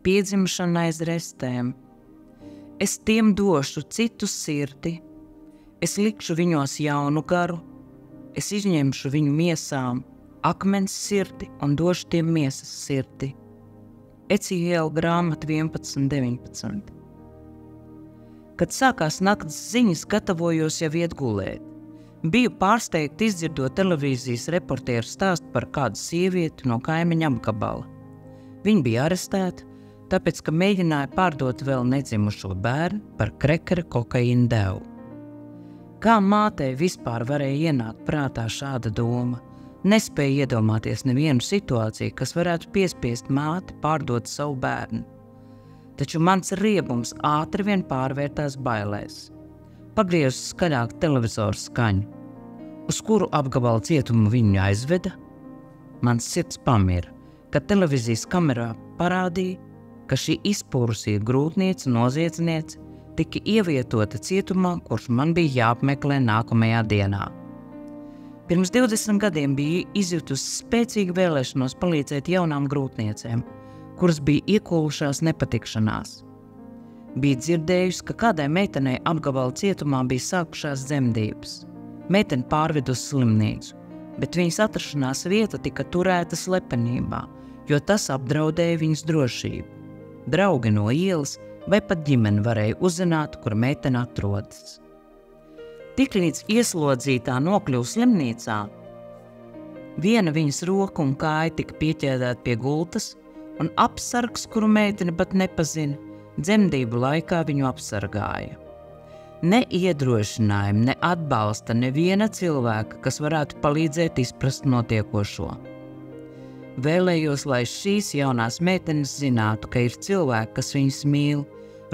piedzimšana aiz restēm. Es tiem došu citu sirdi, es likšu viņos jaunu garu, es izņemšu viņu miesām akmens sirdi un došu tiem miesas sirdi. Eciēla grāmata 11:19. Kad sākās nakts ziņas, gatavojos jau iet gulēt. Biju pārsteigta izdzirdot televīzijas reportieru stāstu par kādu sievieti no kaimiņa apgabala. Viņa bija arestēta, tāpēc, ka mēģināja pārdot vēl nedzimušo bērnu par krekera kokaīna devu. Kā mātei vispār varēja ienākt prātā šāda doma? Nespēja iedomāties nevienu situāciju, kas varētu piespiest māti pārdot savu bērnu. Taču mans riebums ātri vien pārvērtās bailēs. Pagriezu skaļāk televizoru skaņu, uz kuru apgabala cietumu viņu aizveda. Mans sirds pamira, kad televīzijas kamerā parādīja, ka šī izpūrusī grūtniece noziedzniece tika ievietota cietumā, kurš man bija jāapmeklē nākamajā dienā. Pirms 20 gadiem bija izjutusi spēcīgu vēlēšanos palīdzēt jaunām grūtniecēm, kuras bija iekūlušās nepatikšanās. Bija dzirdējusi, ka kādai meitenei apgabala cietumā bija sākušās dzemdības. Meitene pārved uz slimnīcu, bet viņas atrašanās vieta tika turēta slepenībā, jo tas apdraudēja viņas drošību. Draugi no ielas vai pat ģimene varēja uzzināt, kur meitene atrodas. Tiklīdz ieslodzītā nokļuva slimnīcā, viena viņas roka un kāja tika pieķēdēta pie gultas, un apsargs, kuru meitene pat nepazina, dzemdību laikā viņu apsargāja. Ne iedrošinājumi, ne atbalsta neviena cilvēka, kas varētu palīdzēt izprast notiekošo. Vēlējos, lai šīs jaunās meitenes zinātu, ka ir cilvēki, kas viņas mīl,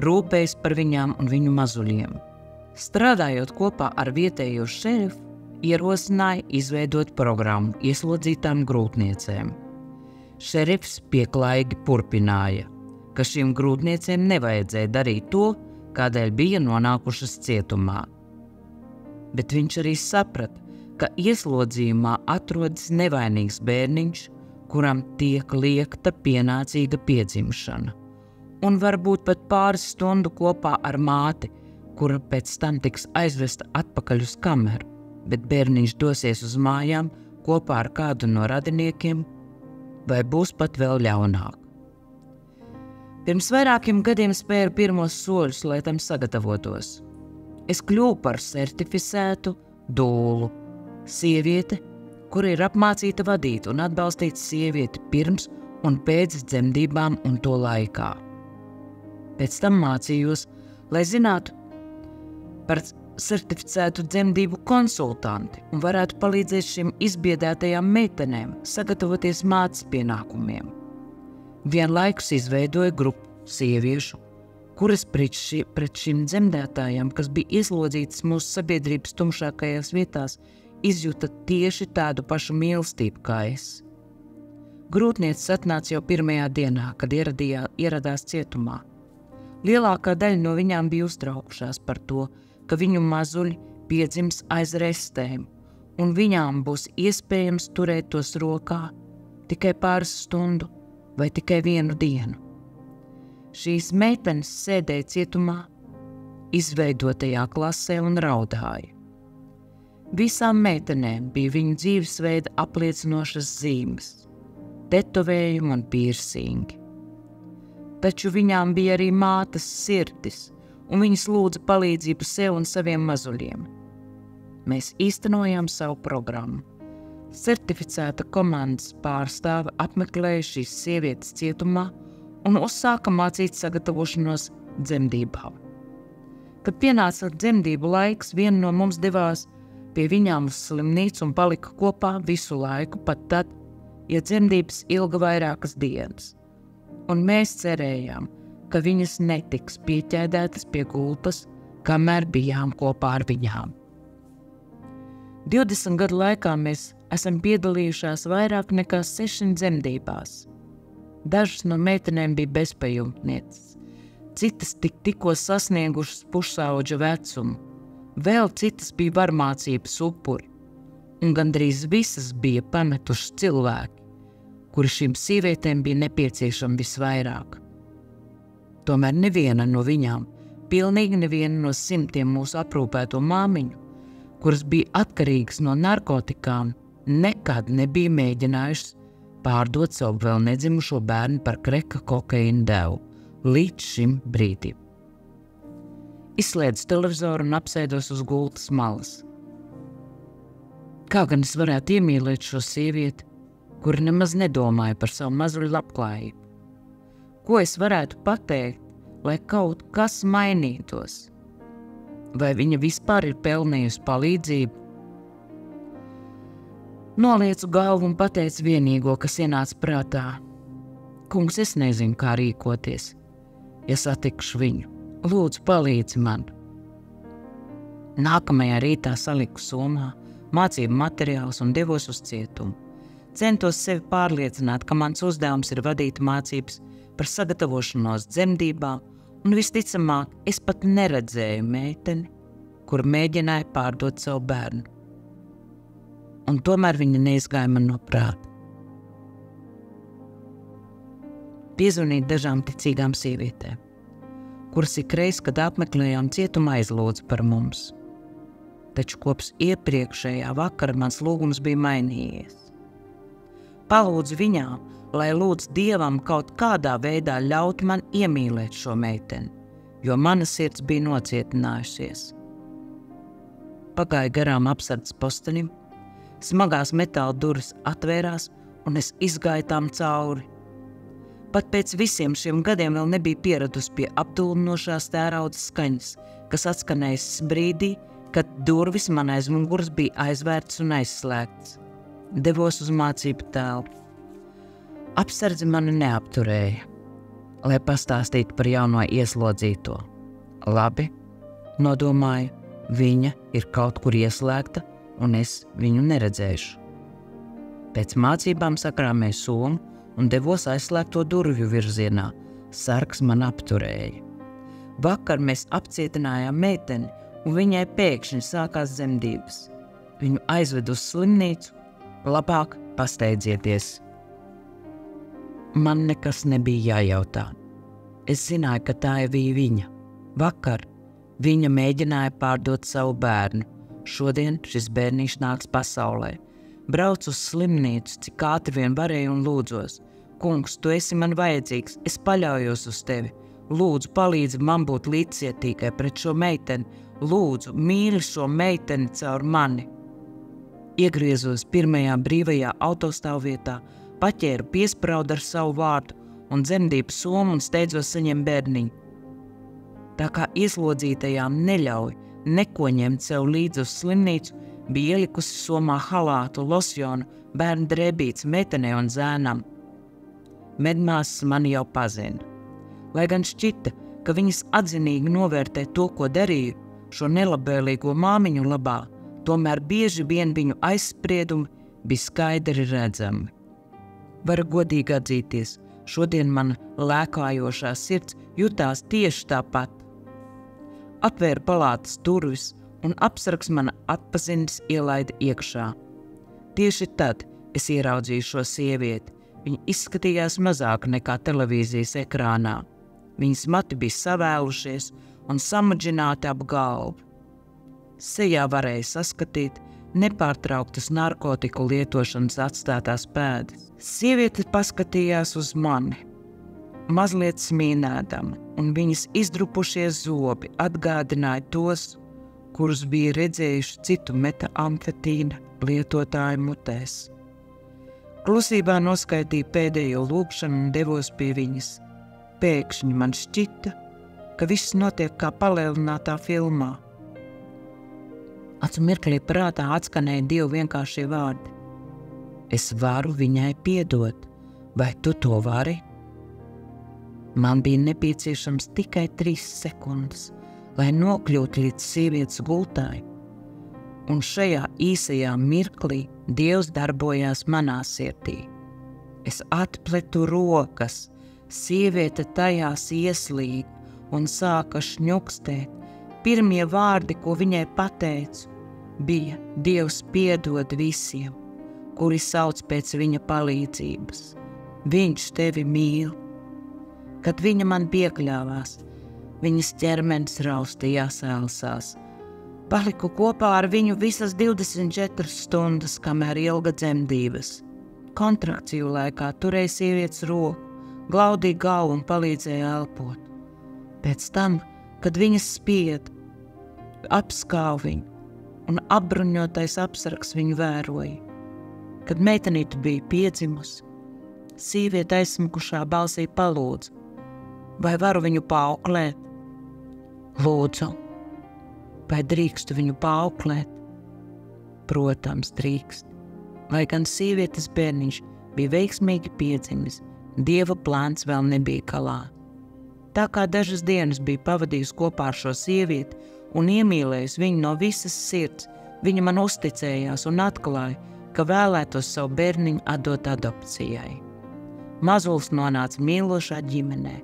rūpējas par viņām un viņu mazuļiem. Strādājot kopā ar vietējo šerifu, ierosināja izveidot programmu ieslodzītām grūtniecēm. Šerifs pieklājīgi turpināja, ka šīm grūtniecēm nevajadzēja darīt to, kādēļ bija nonākušas cietumā. Bet viņš arī saprata, ka ieslodzījumā atrodas nevainīgs bērniņš, kuram tiek liekta pienācīga piedzimšana, un varbūt pat pāris stundu kopā ar māti, kura pēc tam tiks aizvesta atpakaļ uz kameru, bet bērniņš dosies uz mājām kopā ar kādu no radiniekiem, vai būs pat vēl ļaunāk. Pirms vairākiem gadiem spēru pirmos soļus, lai tam sagatavotos. Es kļuvu par certificētu dūlu, sieviete, kura ir apmācīta vadīt un atbalstīt sievieti pirms un pēc dzemdībām un to laikā. Pēc tam mācījos, lai zinātu par certificētu dzemdību konsultanti un varētu palīdzēt šīm izbiedētajām meitenēm sagatavoties mātes pienākumiem. Vienlaikus izveidoja grupu sieviešu, kuras pret šīm dzemdētājām, kas bija ieslodzītas mūsu sabiedrības tumšākajās vietās, izjuta tieši tādu pašu mīlestību kā es. Grūtnieces atnāca jau pirmajā dienā, kad ieradās cietumā. Lielākā daļa no viņām bija uztraukušās par to, ka viņu mazuļi piedzims aiz restēm, un viņām būs iespējams turēt tos rokā tikai pāris stundu vai tikai vienu dienu. Šīs meitenes sēdēja cietumā, izveidotajā klasē un raudāja. Visām meitenēm bija viņu dzīvesveida apliecinošas zīmes, tetovējumi un piercingi. Taču viņām bija arī mātes sirdis, un viņas lūdza palīdzību sev un saviem mazuļiem. Mēs īstenojām savu programmu. Certificēta komandas pārstāve apmeklēja šīs sievietes cietumā un uzsāka mācīt sagatavošanos dzemdībām. Kad pienāca dzemdību laiks, viena no mums devās pie viņām uz slimnīcu un palika kopā visu laiku, pat tad, ja dzemdības ilga vairākas dienas. Un mēs cerējām, ka viņas netiks pieķēdētas pie gultas, kamēr bijām kopā ar viņām. 20 gadu laikā mēs esam piedalījušās vairāk nekā 6 dzemdībās. Dažas no meitenēm bija bezpajumtnieces, citas tikko sasniegušas pusauģa vecumu, vēl citas bija varmācības upuri, un gandrīz visas bija pametušas cilvēki, kuri šīm sievietēm bija nepieciešami visvairāk. Tomēr neviena no viņām, pilnīgi neviena no 100 mūsu aprūpēto māmiņu, kuras bija atkarīgas no narkotikām, nekad nebija mēģinājušas pārdot savu vēl nedzimušo bērnu par kreka kokaīna devu līdz šim brīdim. Izslēdzu televizoru un apsēdos uz gultas malas. Kā gan es varētu iemīlēt šo sievieti, kura nemaz nedomāja par savu mazuļu labklājību? Ko es varētu pateikt, lai kaut kas mainītos? Vai viņa vispār ir pelnījusi palīdzību? Noliecu galvu un pateicu vienīgo, kas ienāca prātā. Kungs, es nezinu, kā rīkoties. Ja satikšu viņu, lūdzu palīdzi man. Nākamajā rītā saliku somā mācību materiālus un devos uz cietumu. Centos sevi pārliecināt, ka mans uzdevums ir vadīt mācības par sagatavošanos dzemdībām, un visticamāk, es pat neredzēju meiteni, kur mēģināja pārdot savu bērnu. Un tomēr viņa neizgāja man no prāta. Piezvanīju dažām ticīgām sievietēm, kuras ikreiz, kad apmeklējām cietumu, aizlūdza par mums. Taču kopš iepriekšējā vakara mans lūgums bija mainījies. Palūdzu viņām, lai lūdz Dievam kaut kādā veidā ļaut man iemīlēt šo meiteni, jo mana sirds bija nocietinājusies. Pagāja garām apsardzes postenim, smagās metāla durvis atvērās un es izgāju tām cauri. Pat pēc visiem šiem gadiem vēl nebija pieradusi pie apdulinošās tēraudas skaņas, kas atskanējas brīdī, kad durvis man aiz muguras bija aizvērts un aizslēgts. Devos uz mācību telpu. Apsardze mani neapturēja, lai pastāstītu par jauno ieslodzīto. Labi, nodomāju, viņa ir kaut kur ieslēgta, un es viņu neredzēšu. Pēc mācībām sakrāmēju somu un devos aizslēgto durvju virzienā. Sargs man apturēja. Vakar mēs apcietinājām meiteni, un viņai pēkšņi sākās dzemdības. Viņu aizved uz slimnīcu, labāk pasteidzieties. Man nekas nebija jājautā. Es zināju, ka tā bija viņa. Vakar viņa mēģināja pārdot savu bērnu. Šodien šis bērniņš nāks pasaulē. Braucu uz slimnīcu, cik ātri vien varēju un lūdzos. Kungs, tu esi man vajadzīgs, es paļaujos uz tevi. Lūdzu, palīdzi man būt līdzcietīgai pret šo meiteni. Lūdzu, mīli šo meiteni caur mani. Iegriezos pirmajā brīvajā autostāvvietā, paķēru piespraudu ar savu vārdu un dzemdību somu un steidzos saņemt bērniņu. Tā kā ieslodzītajām neļauj neko ņemt sev līdzi uz slimnīcu, bija ielikusi somā halātu, losjonu, bērnu drēbītes meitenei un zēnam. Medmāsas mani jau pazina. Lai gan šķita, ka viņas atzinīgi novērtē to, ko darīju, šo nelabvēlīgo māmiņu labā, tomēr bieži vien viņu aizspriedumi bija skaidri redzami. Varu godīgi atzīties, šodien mana lēkājošā sirds jutās tieši tāpat. Atvēra palātas durvis un apsargs mana atpazinis ielaida iekšā. Tieši tad es ieraudzīju šo sievieti. Viņa izskatījās mazāk nekā televīzijas ekrānā. Viņas mati bija savēlušies un samadžināti ap galvu. Sejā varēja saskatīt nepārtrauktas narkotiku lietošanas atstātās pēdas. Sieviete paskatījās uz mani, mazliet smīnēdama, un viņas izdrupušies zobi atgādināja tos, kurus bija redzējuši citu metamfetīna lietotāju mutēs. Klusībā noskaitīju pēdējo lūgšanu un devos pie viņas. Pēkšņi man šķita, ka viss notiek kā palielinātā filmā. Acu mirklī prātā atskanēja Dieva vienkāršie vārdi. Es varu viņai piedot, vai tu to vari? Man bija nepieciešams tikai 3 sekundes, lai nokļūtu līdz sievietes gultai. Un šajā īsajā mirklī Dievs darbojās manā sirdī. Es atpletu rokas, sieviete tajās ieslīga un sāka šņukstēt. Pirmie vārdi, ko viņai pateicu, bija: Dievs piedod visiem, kuri sauc pēc viņa palīdzības. Viņš tevi mīl. Kad viņa man piekļāvās, viņas ķermenis raustījās elsās. Paliku kopā ar viņu visas 24 stundas, kamēr ilga dzemdības. Kontrakciju laikā turēja sievietes roku, glaudīja galvu un palīdzēja elpot. Pēc tam, kad viņas spied, apskāva viņu un apbruņotais apsargs viņu vēroja. Kad meitenīte bija piedzimusi, sieviete aizsmukušā balsī palūdza: vai varu viņu paauklēt? Lūdzu, vai drīkstu viņu paauklēt? Protams, drīkst. Lai gan sievietes bērniņš bija veiksmīgi piedzimis, Dieva plāns vēl nebija galā. Tā kā dažas dienas bija pavadījusi kopā ar šo sievieti un iemīlējusi viņu no visas sirds, viņa man uzticējās un atklāja, ka vēlētos savu bērniņu atdot adopcijai. Mazulis nonāca mīlošā ģimenē,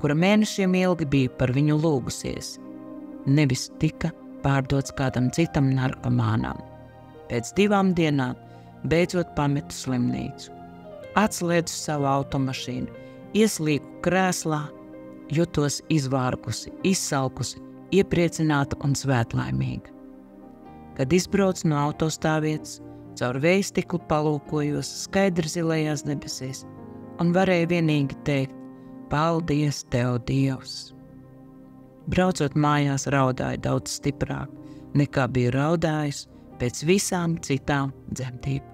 kura mēnešiem ilgi bija par viņu lūgusies. Nevis tika pārdots kādam citam narkomānam. Pēc 2 dienām beidzot pametu slimnīcu. Atslēdzu savu automašīnu, ieslīgu krēslā, jutos izvārgusi, izsalkusi, iepriecināta un svētlaimīga. Kad izbraucu no autostāvvietas, caur vējstiklu palūkojos skaidri zilajās debesīs un varēju vienīgi teikt: paldies Tev, Dievs! Braucot mājās, raudāju daudz stiprāk, nekā biju raudājis pēc visām citām dzemdībām.